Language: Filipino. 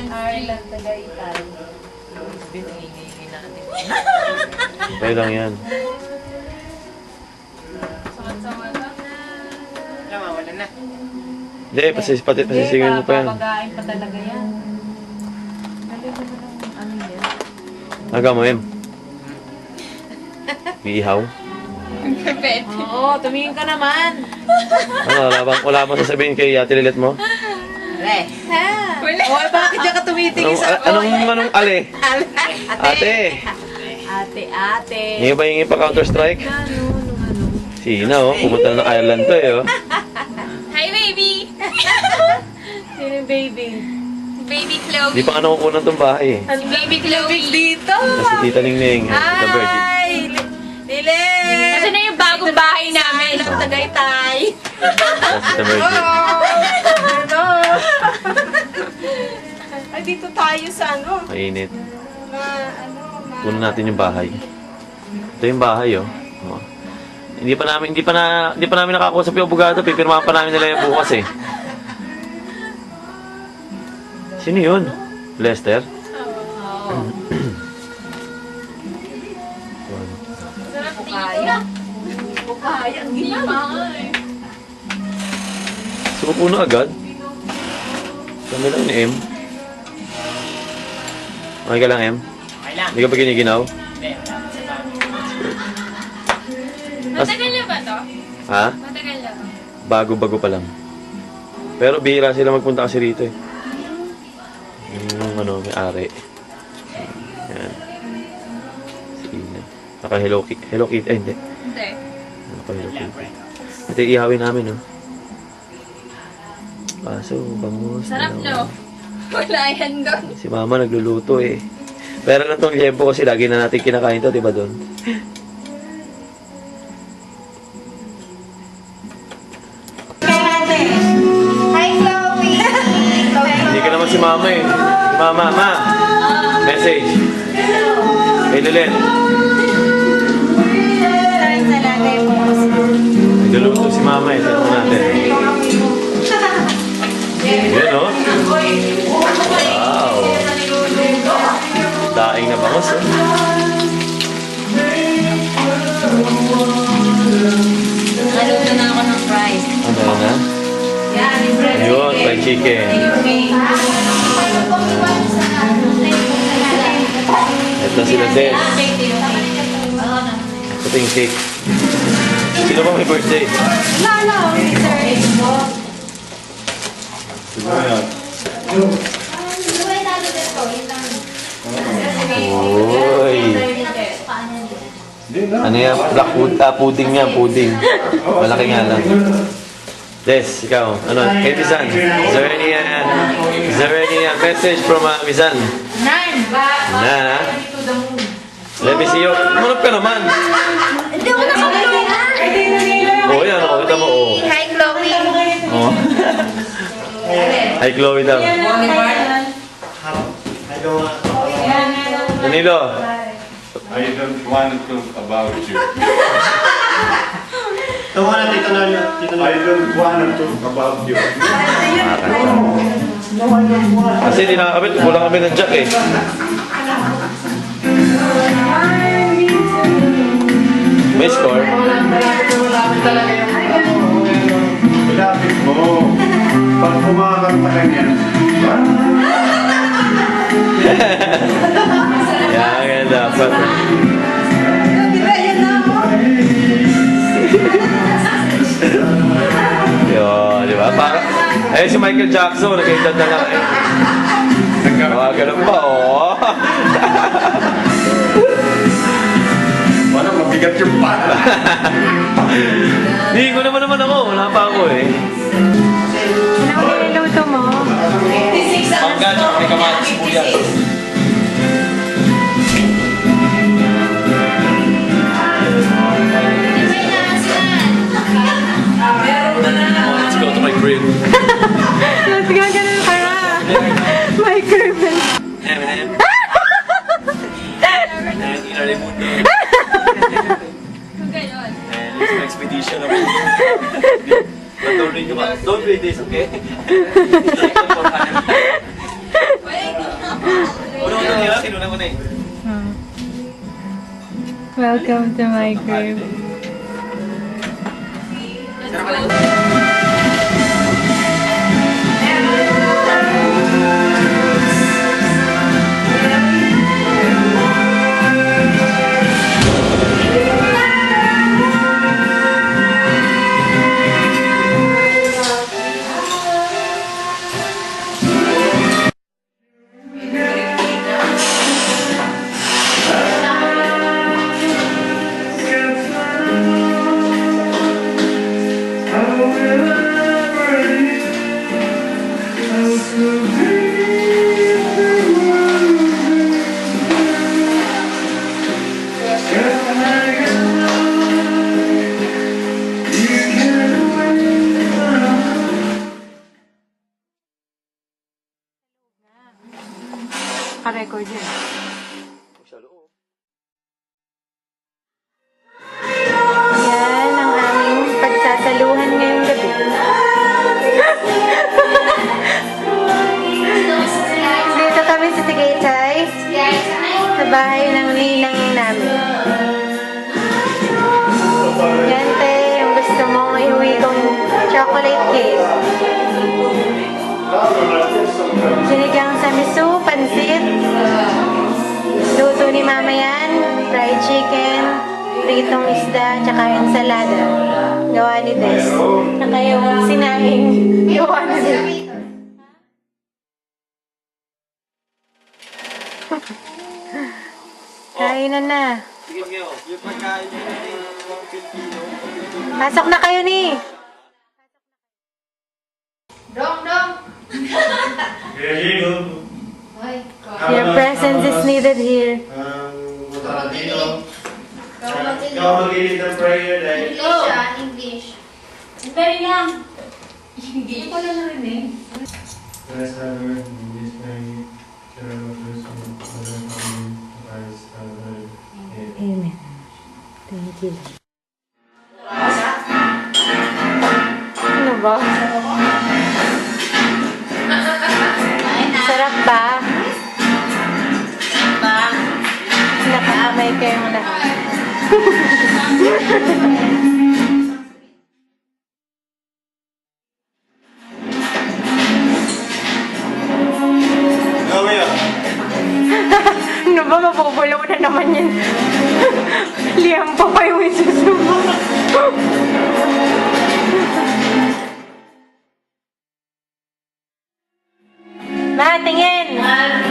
Ireland, Tagaytay. Binigay natin. Okay lang yan. Sama-sama na. Wala na. Hindi, pasisigaw mo pa yan. Papagain pa talaga yan. Dali mo na lang ano yan. Naga mo, Em. Iihaw. Oo, tumingin ka naman. Ano, wala bang sasabihin kay Ate Lilet mo? Re. Oh, bakit diyan ka tumitingin sa ako? Anong ale? Ate! Ate. Hindi ba yung pa Counter-Strike? Ano? Sina, oh. Pumunta na ng Ireland to, eh, oh. Hi, baby! Sino yung baby? Baby Hindi Chloe. pa ka nakukunan tong bahay, eh. Ano Baby Chloe. dito? Kasi Tita Ningning, Tita Virgin. Ay! Lili! Kasi na yung bagong bahay namin. Ng Tagaytay. Tita Virgin. Ano? Ay, dito tayo sa ano? Mainit. Ano? Kunin natin yung bahay. Ito yung bahay, oh. Oh. Hindi pa namin nakakusap yung abogado. Pipirmahan pa namin nila yung bukas, eh. Sino yun? Lester? Sarap Bukaya. Bukaya. Ang ginawa. Suko na agad. Kami lang ni M. Okay ka lang, M? Okay lang. Hindi ka pa giniginaw? Hindi, wala. Sa bahay. Matagal na ba to? Ha? Matagal na ba? Bago-bago pa lang. Pero bihira sila magpunta kasi rito, eh. Yung may ari. Yan. Si Ina. Naka-Hello Kitty. Ay, hindi. Hindi. Naka-Hello Kitty. Ito ihawin namin, no? Kaso, bangus. Sarap, no? Wala yan doon. Si Mama nagluluto, eh. Pero lang tong liempo kasi lagi na natin kinakain to, diba doon? Hi, Chloe! Hindi ka naman si Mama, eh. Si Mama, Ma! Message. Kay Lilet. Nagluluto si Mama, eh. Tignan natin. Yan, no? Wow! Daing na bangus, oh. Naluto na ako ng fries. Ano na? Yan, yung fried Ayun, fried chicken. Ito sila din. Ito yung cake. Sino ba may birthday? Sino yan? Uy! Ano yan? Black pudding yan, pudding. Malaki nga lang. Des, ikaw. Ano? Kay Bizan. Zerenia, message from Bizan. Na? Let me see you. Manap ka naman. Hindi ako nakabloomer. Oh, yan. Oh, kita mo. Oh. Hi, Chloe. Oh. Hi, Chloe daw. Danilo. I don't want to talk about you. Tawa na Tito Nolo. I don't want to talk about you. Kasi hindi nakakabit. Kulang kami ng jack, eh. May score? Lapit mo. Pag kumakanta ka niyan, Yan, yan dapat. Yo, di ba? Si Michael Jackson, nag-edad na lang, eh. Ganun pa, oh. parang mabigat yung pala. Hindi ko naman ako. Wala pa ako, eh. Ano niluto mo? Panggan, may kamatis po yan. Let's go to my crib. Let's go, ganun ka na. My girlfriend. Eminem. And Inari Mundo. Kung gano'n. And it's an expedition of... But don't read this, okay? Wala Welcome to my crib. Ka-record yun. Yan ang aming pagsasaluhan ngayong gabi. Dito kami sa Tagaytay, sa bahay ng ninang namin. Yan te, yung gusto mong iuwi kong chocolate cake. Sinigang sa miso, pansit. Luto ni mama yan, fried chicken, pritong isda, tsaka ensalada. Gawa ni Des. Saka yung sinahing, gawa ni Des. Kainan na. Pasok na kayo ni. Dong, dong. Your presence is needed here. Ikaw mag-ilit ng prayer dahil English ah, English. Very lang. English. Hindi ko lang narinig. Bless the Lord, in this name, share of the Son of Christ, our Lord. Amen. Amen. Thank you. Ano ba? Sarap ba? Nakakamay kayong lahat. Ano ba? Mapupulaw na naman yan. Liyang pa pa yung isusubo. Ma, tingin!